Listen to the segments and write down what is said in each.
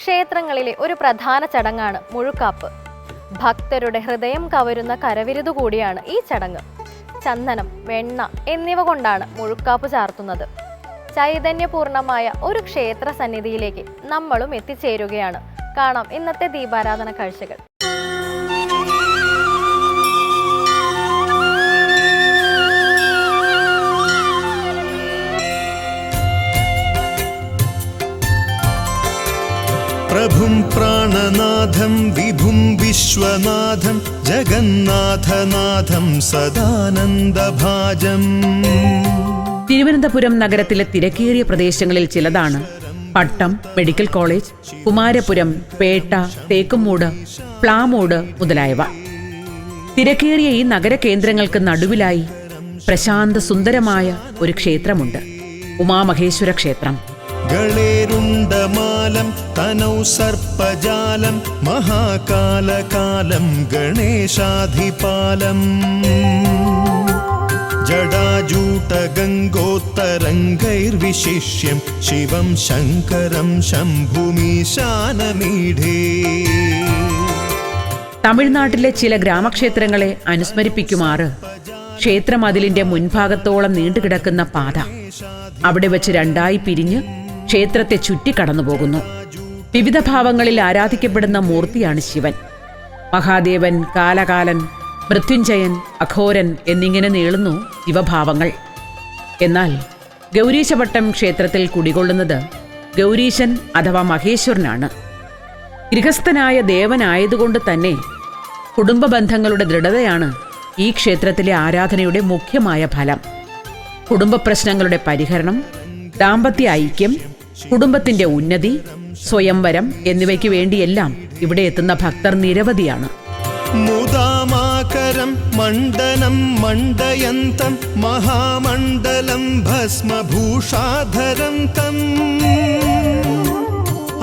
ക്ഷേത്രങ്ങളിലെ ഒരു പ്രധാന ചടങ്ങാണ് മുഴുക്കാപ്പ്. ഭക്തരുടെ ഹൃദയം കവരുന്ന കരവിരുതു കൂടിയാണ് ഈ ചടങ്ങ്. ചന്ദനം, വെണ്ണ എന്നിവ കൊണ്ടാണ് മുഴുക്കാപ്പ് ചാർത്തുന്നത്. ചൈതന്യപൂർണമായ ഒരു ക്ഷേത്ര സന്നിധിയിലേക്ക് നമ്മളും എത്തിച്ചേരുകയാണ്. കാണാം ഇന്നത്തെ ദീപാരാധന കാഴ്ചകൾ. പ്രഭും പ്രാണനാഥം വിഭും വിശ്വനാഥം ജഗന്നാഥനാഥം സദാനന്ദഭാജം. തിരുവനന്തപുരം നഗരത്തിലെ തിരക്കേറിയ പ്രദേശങ്ങളിൽ ചിലതാണ് പട്ടം, മെഡിക്കൽ കോളേജ്, കുമാരപുരം, പേട്ട, തേക്കുംമൂട്, പ്ലാമൂട് മുതലായവ. തിരക്കേറിയ ഈ നഗരകേന്ദ്രങ്ങൾക്ക് നടുവിലായി പ്രശാന്ത സുന്ദരമായ ഒരു ക്ഷേത്രമുണ്ട്, ഉമാമഹേശ്വര ക്ഷേത്രം. ഗളേരുണ്ടമാലം തനൗ സർപ്പജാലം മഹാകാലകാലം ഗണേശാധിപാലം. ജടാജൂട്ടഗംഗോത്തരംഗൈർവിശിഷ്യം ശിവം ശങ്കരം ശംഭുമീശാനമീഢേ. തമിഴ്നാട്ടിലെ ചില ഗ്രാമക്ഷേത്രങ്ങളെ അനുസ്മരിപ്പിക്കുമാറ് ക്ഷേത്രമതിലിന്റെ മുൻഭാഗത്തോളം നീണ്ടുകിടക്കുന്ന പാത അവിടെ വെച്ച് രണ്ടായി പിരിഞ്ഞ് ക്ഷേത്രത്തെ ചുറ്റിക്കടന്നുപോകുന്നു. വിവിധ ഭാവങ്ങളിൽ ആരാധിക്കപ്പെടുന്ന മൂർത്തിയാണ് ശിവൻ. മഹാദേവൻ, കാലകാലൻ, മൃത്യുഞ്ജയൻ, അഘോരൻ എന്നിങ്ങനെ നീളുന്നു ശിവഭാവങ്ങൾ. എന്നാൽ ഗൗരീശപട്ടം ക്ഷേത്രത്തിൽ കുടികൊള്ളുന്നത് ഗൗരീശൻ അഥവാ മഹേശ്വരനാണ്. ഗൃഹസ്ഥനായ ദേവനായതുകൊണ്ട് തന്നെ കുടുംബ ബന്ധങ്ങളുടെ ദൃഢതയാണ് ഈ ക്ഷേത്രത്തിലെ ആരാധനയുടെ മുഖ്യമായ ഫലം. കുടുംബ പ്രശ്നങ്ങളുടെ പരിഹരണം, ദാമ്പത്യ ഐക്യം, കുടുംബത്തിന്റെ ഉന്നതി, സ്വയംവരം എന്നിവയ്ക്ക് വേണ്ടിയെല്ലാം ഇവിടെ എത്തുന്ന ഭക്തർ നിരവധിയാണ്. മുദാമാകരം മണ്ഡനം മണ്ഡയന്തം മഹാമണ്ഡലം ഭസ്മഭൂഷാധരം തം.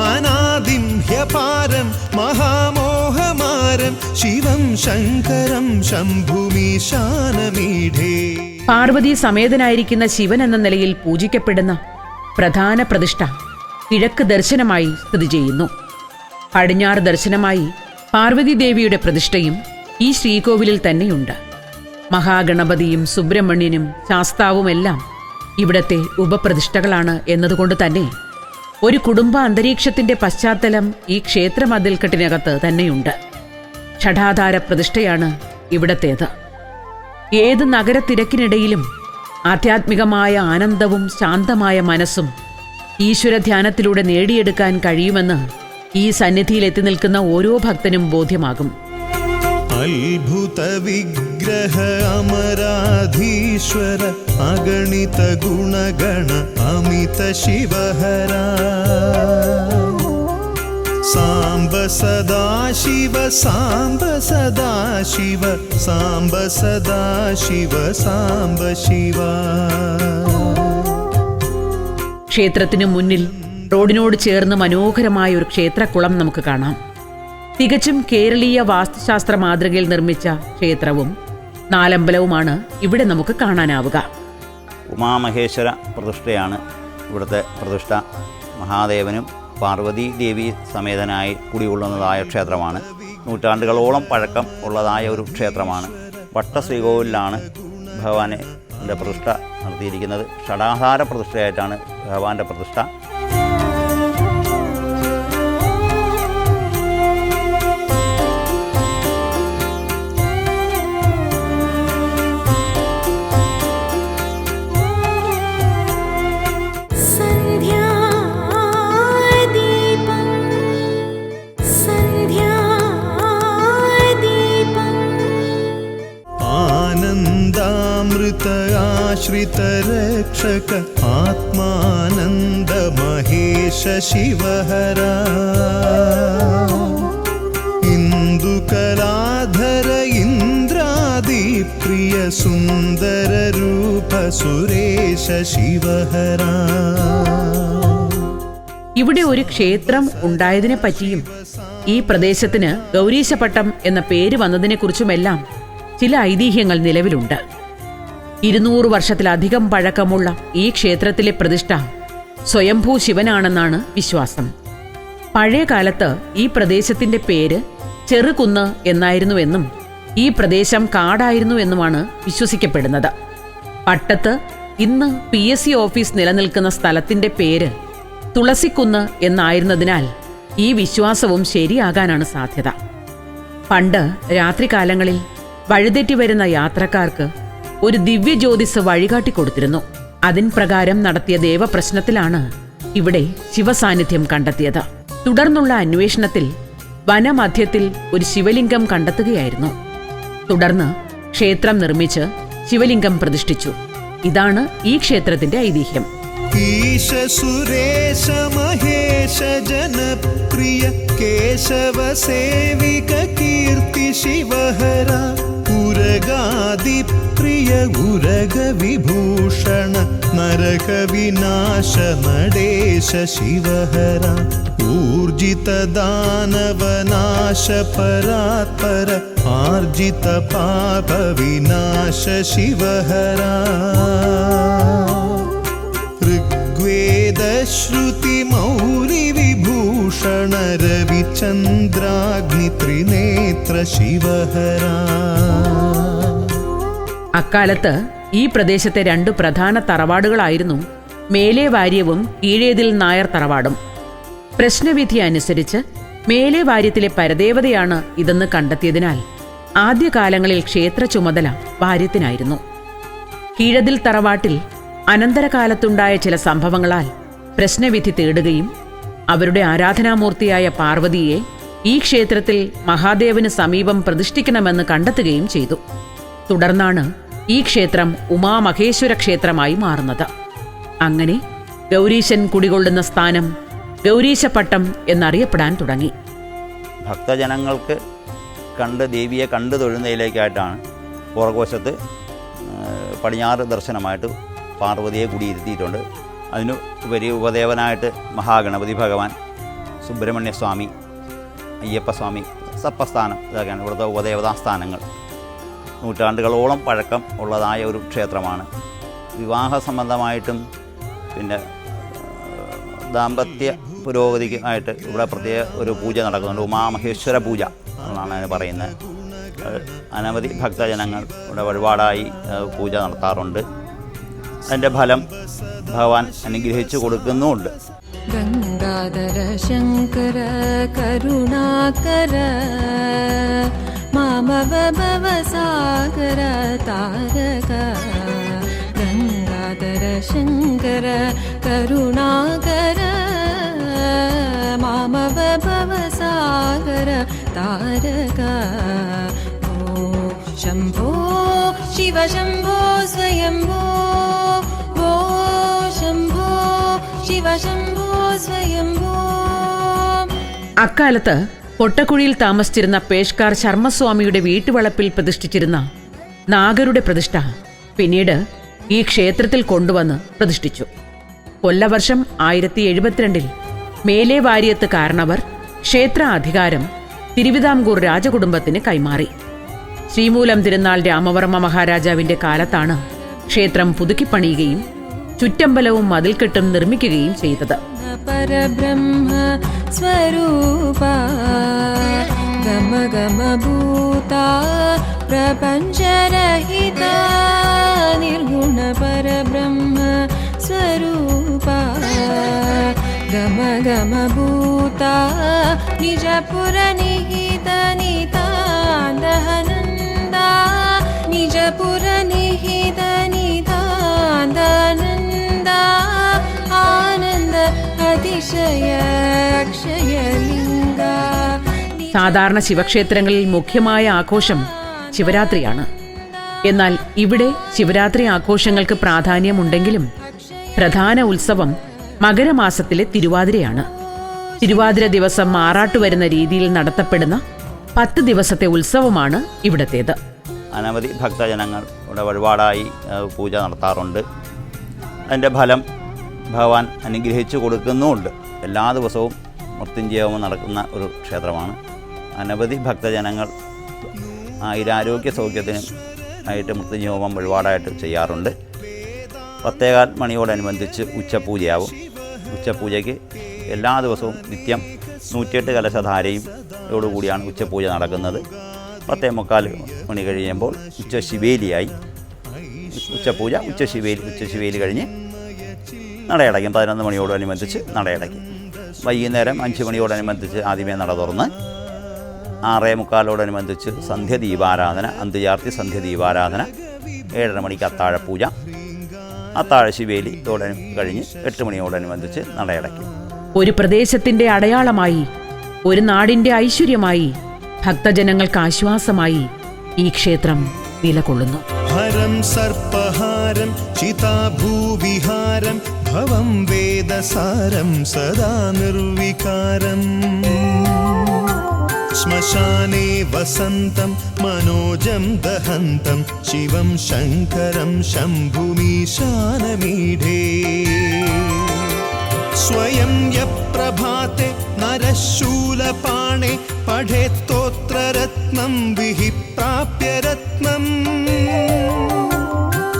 അനാദിം ഹ്യപാരം മഹാമോഹമാരം ശിവം ശങ്കരം ശംഭുമീശാനമീഢേ. പാർവതി സമേതനായിരിക്കുന്ന ശിവൻ എന്ന നിലയിൽ പൂജിക്കപ്പെടുന്ന പ്രധാന പ്രതിഷ്ഠ കിഴക്ക് ദർശനമായി സ്ഥിതി ചെയ്യുന്നു. പടിഞ്ഞാറ് ദർശനമായി പാർവതി ദേവിയുടെ പ്രതിഷ്ഠയും ഈ ശ്രീകോവിലിൽ തന്നെയുണ്ട്. മഹാഗണപതിയും സുബ്രഹ്മണ്യനും ശാസ്താവുമെല്ലാം ഇവിടത്തെ ഉപപ്രതിഷ്ഠകളാണ് എന്നതുകൊണ്ട് തന്നെ ഒരു കുടുംബ അന്തരീക്ഷത്തിന്റെ പശ്ചാത്തലം ഈ ക്ഷേത്രമതിൽക്കെട്ടിനകത്ത് തന്നെയുണ്ട്. ഷഠാധാര പ്രതിഷ്ഠയാണ് ഇവിടത്തേത്. ഏത് നഗരത്തിരക്കിനിടയിലും ആധ്യാത്മികമായ ആനന്ദവും ശാന്തമായ മനസ്സും ഈശ്വരധ്യാനത്തിലൂടെ നേടിയെടുക്കാൻ കഴിയുമെന്ന് ഈ സന്നിധിയിൽ എത്തി നിൽക്കുന്ന ഓരോ ഭക്തനും ബോധ്യമാകും. അത്ഭുത വിഗ്രഹ അമരാധീശ്വര അഗണിത ഗുണഗണ അമിത ശിവഹര. സാംബ സദാശിവ സാംബ സദാശിവ സാംബ സദാശിവ സാംബ ശിവ. ക്ഷേത്രത്തിനു മുന്നിൽ റോഡിനോട് ചേർന്ന് മനോഹരമായ ഒരു ക്ഷേത്രക്കുളം നമുക്ക് കാണാം. തികച്ചും കേരളീയ വാസ്തുശാസ്ത്ര മാതൃകയിൽ നിർമ്മിച്ച ക്ഷേത്രവും നാലമ്പലവുമാണ് ഇവിടെ നമുക്ക് കാണാനാവുക. ഉമാമഹേശ്വര പ്രതിഷ്ഠയാണ് ഇവിടുത്തെ പ്രതിഷ്ഠ. മഹാദേവനും പാർവതി ദേവി സമേതനായി കുടികൊള്ളുന്നതായ ക്ഷേത്രമാണ്. നൂറ്റാണ്ടുകളോളം പഴക്കം ഉള്ളതായ ഒരു ക്ഷേത്രമാണ്. വട്ടശ്രീകോവിലാണ് ഭഗവാന്റെ പ്രതിഷ്ഠ നടത്തിയിരിക്കുന്നത്. ഷടാധാര പ്രതിഷ്ഠയായിട്ടാണ് ഭഗവാന്റെ പ്രതിഷ്ഠ. ആശ്രിതരക്ഷക ആത്മാനന്ദ മഹേശ ശിവഹര. ഇന്ദുകലാധര ഇന്ദ്രാദിപ്രിയ സുന്ദര രൂപ സുരേശ ശിവഹര. ഇവിടെ ഒരു ക്ഷേത്രം ഉണ്ടായതിനെ പറ്റിയും ഈ പ്രദേശത്തിന് ഗൗരീശപട്ടം എന്ന പേര് വന്നതിനെക്കുറിച്ചുമെല്ലാം ചില ഐതിഹ്യങ്ങൾ നിലവിലുണ്ട്. 200 വർഷത്തിലധികം പഴക്കമുള്ള ഈ ക്ഷേത്രത്തിലെ പ്രതിഷ്ഠ സ്വയംഭൂ ശിവനാണെന്നാണ് വിശ്വാസം. പഴയ കാലത്ത് ഈ പ്രദേശത്തിന്റെ പേര് ചെറുകുന്ന് എന്നായിരുന്നുവെന്നും ഈ പ്രദേശം കാടായിരുന്നു എന്നുമാണ് വിശ്വസിക്കപ്പെടുന്നത്. പട്ടത്ത് ഇന്ന് PSC ഓഫീസ് നിലനിൽക്കുന്ന സ്ഥലത്തിന്റെ പേര് തുളസിക്കുന്ന് എന്നായിരുന്നതിനാൽ ഈ വിശ്വാസവും ശരിയാകാനാണ് സാധ്യത. പണ്ട് രാത്രികാലങ്ങളിൽ വഴിതെറ്റി വരുന്ന യാത്രക്കാർക്ക് ഒരു ദിവ്യജ്യോതിസ് വഴികാട്ടിക്കൊടുത്തിരുന്നു. അതിൻ പ്രകാരം നടത്തിയ ദേവപ്രശ്നത്തിലാണ് ഇവിടെ ശിവസാന്നിധ്യം കണ്ടെത്തിയത്. തുടർന്നുള്ള അന്വേഷണത്തിൽ വനമധ്യത്തിൽ ഒരു ശിവലിംഗം കണ്ടെത്തുകയായിരുന്നു. തുടർന്ന് ക്ഷേത്രം നിർമ്മിച്ച് ശിവലിംഗം പ്രതിഷ്ഠിച്ചു. ഇതാണ് ഈ ക്ഷേത്രത്തിന്റെ ഐതിഹ്യം. ഈശ സുരേശ മഹേശ ജനപ്രിയ കേശവ സേവിക കീർത്തി ശിവഹര ഉരഗാദിപ്രിയ ഉരഗ വിഭൂഷണ നരക വിനാശ നടേശ ശിവഹര ഊർജിത ദാനവനാശ പരാത്പര ആർജിത പാപ വിനാശ ശിവഹര ഋഗ്വേദശ്രുതി മൗരി വിഭൂഷണ രവിചന്ദ്രാഗ്നി ത്രിനേത്ര ശിവഹര. അക്കാലത്ത് ഈ പ്രദേശത്തെ 2 പ്രധാന തറവാടുകളായിരുന്നു മേലെ വാര്യവും കീഴേതിൽ നായർ തറവാടും. പ്രശ്നവിധി അനുസരിച്ച് മേലെ വാര്യത്തിലെ പരദേവതയാണ് ഇതെന്ന് കണ്ടെത്തിയതിനാൽ ആദ്യകാലങ്ങളിൽ ക്ഷേത്ര ചുമതല വാര്യത്തിനായിരുന്നു. കീഴതിൽ തറവാട്ടിൽ അനന്തരകാലത്തുണ്ടായ ചില സംഭവങ്ങളാൽ പ്രശ്നവിധി തേടുകയും അവരുടെ ആരാധനാമൂർത്തിയായ പാർവതിയെ ഈ ക്ഷേത്രത്തിൽ മഹാദേവന് സമീപം പ്രതിഷ്ഠിക്കണമെന്ന് കണ്ടെത്തുകയും ചെയ്തു. തുടർന്നാണ് ഈ ക്ഷേത്രം ഉമാമഹേശ്വര ക്ഷേത്രമായി മാറുന്നത്. അങ്ങനെ ഗൗരീശൻ കുടികൊള്ളുന്ന സ്ഥാനം ഗൗരീശപട്ടം എന്നറിയപ്പെടാൻ തുടങ്ങി. ഭക്തജനങ്ങൾക്ക് ദേവിയെ കണ്ടു തൊഴുന്നതിലേക്കായിട്ടാണ് പുറകുവശത്ത് പടിഞ്ഞാറ് ദർശനമായിട്ട് പാർവതിയെ കുടിയിരുത്തിയിട്ടുണ്ട്. അതിനു ഉപരി ഉപദേവനായിട്ട് മഹാഗണപതി ഭഗവാൻ, സുബ്രഹ്മണ്യസ്വാമി, അയ്യപ്പസ്വാമി, സപ്പസ്ഥാനം, ഇതൊക്കെയാണ് ഇവിടുത്തെ ഉപദേവതാ സ്ഥാനങ്ങൾ. നൂറ്റാണ്ടുകളോളം പഴക്കം ഉള്ളതായ ഒരു ക്ഷേത്രമാണ്. വിവാഹ സംബന്ധമായിട്ടും പിന്നെ ദാമ്പത്യ പുരോഗതിക്ക് ആയിട്ട് ഇവിടെ പ്രത്യേക ഒരു പൂജ നടക്കുന്നുണ്ട്. ഉമാമഹേശ്വര പൂജ എന്നാണ് അതിന് പറയുന്നത്. അനവധി ഭക്തജനങ്ങൾ ഇവിടെ വഴിപാടായി പൂജ നടത്താറുണ്ട്. അതിൻ്റെ ഫലം ഭഗവാൻ അനുഗ്രഹിച്ചു കൊടുക്കുന്നുമുണ്ട്. ഗംഗാധര ശങ്കര കരുണാകര മാമവ ഭവസാഗര താരക ഗംഗാധര ശങ്കര കരുണാകര മാമവ ഭവസാഗര താരക ഓ ശംഭോ ശിവ ശംഭോ സ്വയംഭോ ഓ ശംഭോ ശിവ ശംഭോ സ്വയംഭോ. അക്കാലത്ത് പൊട്ടക്കുഴിയിൽ താമസിച്ചിരുന്ന പേഷ്കാർ ശർമ്മസ്വാമിയുടെ വീട്ടുവളപ്പിൽ പ്രതിഷ്ഠിച്ചിരുന്ന നാഗരുടെ പ്രതിഷ്ഠ പിന്നീട് ഈ ക്ഷേത്രത്തിൽ കൊണ്ടുവന്ന് പ്രതിഷ്ഠിച്ചു. കൊല്ലവർഷം 1072 മേലെ വാര്യത്ത് കാരണവർ ക്ഷേത്ര അധികാരം തിരുവിതാംകൂർ രാജകുടുംബത്തിന് കൈമാറി. ശ്രീമൂലം തിരുനാൾ രാമവർമ്മ മഹാരാജാവിന്റെ കാലത്താണ് ക്ഷേത്രം പുതുക്കിപ്പണിയുകയും ചുറ്റമ്പലവും മതിൽക്കെട്ടും നിർമ്മിക്കുകയും ചെയ്തത്. പരബ്രഹ്മ സ്വരൂപ ഗമ ഗമ ഭൂത പ്രപഞ്ചരഹിത നിർഗുണ പരബ്രഹ്മ സ്വരൂപ ഗമ ഗമ ഭൂത നിജപുര നിഹിത നിതാനന്ദ നിജപുര നിഹിത നിതാനന്ദ ആനന്ദ അതിശയ അക്ഷയലിംഗ. സാധാരണ ശിവക്ഷേത്രങ്ങളിൽ മുഖ്യമായ ആഘോഷം ശിവരാത്രിയാണ്. എന്നാൽ ഇവിടെ ശിവരാത്രി ആഘോഷങ്ങൾക്ക് പ്രാധാന്യമുണ്ടെങ്കിലും പ്രധാന ഉത്സവം മകരമാസത്തിലെ തിരുവാതിരയാണ്. തിരുവാതിര ദിവസം ആറാട്ട് വരുന്ന രീതിയിൽ നടത്തപ്പെടുന്ന 10 ദിവസത്തെ ഉത്സവമാണ് ഇവിടത്തേത്. അനവധി ഭക്തജനങ്ങൾ ഇവിടെ വഴിപാടായി പൂജ നടത്താറുണ്ട്. അതിൻ്റെ ഫലം ഭഗവാൻ അനുഗ്രഹിച്ചു കൊടുക്കുന്നുമുണ്ട്. എല്ലാ ദിവസവും മൃത്യുഞ്ജയവും നടക്കുന്ന ഒരു ക്ഷേത്രമാണ്. അനവധി ഭക്തജനങ്ങൾ ആയുരാരോഗ്യ സൗഖ്യത്തിനും ആയിട്ട് മൃത്യുഞ്ജയഹോമം വഴിപാടായിട്ട് ചെയ്യാറുണ്ട്. 10:15 മണിയോടനുബന്ധിച്ച് ഉച്ചപൂജയാവും. ഉച്ചപൂജയ്ക്ക് എല്ലാ ദിവസവും നിത്യം 108 കലശധാരയോടുകൂടിയാണ് ഉച്ചപൂജ നടക്കുന്നത്. 10:45 മണി കഴിയുമ്പോൾ ഉച്ചശിവേലിയായി. ഉച്ചശിവേലി കഴിഞ്ഞ് നടയടയ്ക്കും. 11 മണിയോടനുബന്ധിച്ച് നടയടയ്ക്കും. വൈകുന്നേരം 5 മണിയോടനുബന്ധിച്ച് ആദ്യമേ നട തുറന്ന് 6:45 സന്ധ്യദീപാരാധന, അന്ത്യചാർത്തി സന്ധ്യദീപാരാധന, 7:30 മണിക്ക് അത്താഴപൂജ, അത്താഴശിവേലിയോടെ കഴിഞ്ഞ് 8 മണിയോടനുബന്ധിച്ച് നടയടയ്ക്കും. ഒരു പ്രദേശത്തിന്റെ അടയാളമായി, ഒരു നാടിന്റെ ഐശ്വര്യമായി, ഭക്തജനങ്ങൾക്ക് ആശ്വാസമായി ഈ ക്ഷേത്രം നിലകൊള്ളുന്നു. ഹരം സർപ്പഹാരം ചിതാഭൂവിഹാരം ഭവം വേദസാരം സദാ നിർവികാരം ശ്മശാനേ വസന്തം മനോജം ദഹന്തം ശിവം ശങ്കരം ശംഭുമീശാനമീഢേ സ്വയം യപ്രഭാത്തെ നരശൂലപാണേ പഠേത്തോത്രരത്നം വിഹിപ്രാപ്യരത്നം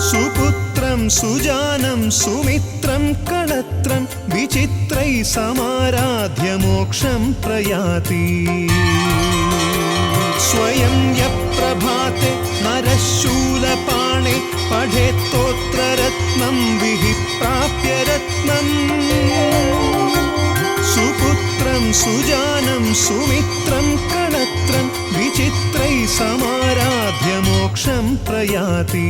സുപുത്രം സുജാനം സുമിത്രം കളത്രം വിചിത്രൈ സമാരാധ്യ മോക്ഷം പ്രയാതി സ്വയം യപ്രഭാത്തെ നരശൂലപാണേ പഠേത്തോത്രരത്നം വിഹിപ്രാപ്യരത്നം സുപുത്രം സുജാനം സുമിത്രം കളത്രം വിചിത്രൈ സമാരാധ്യ മോക്ഷം പ്രയാതി.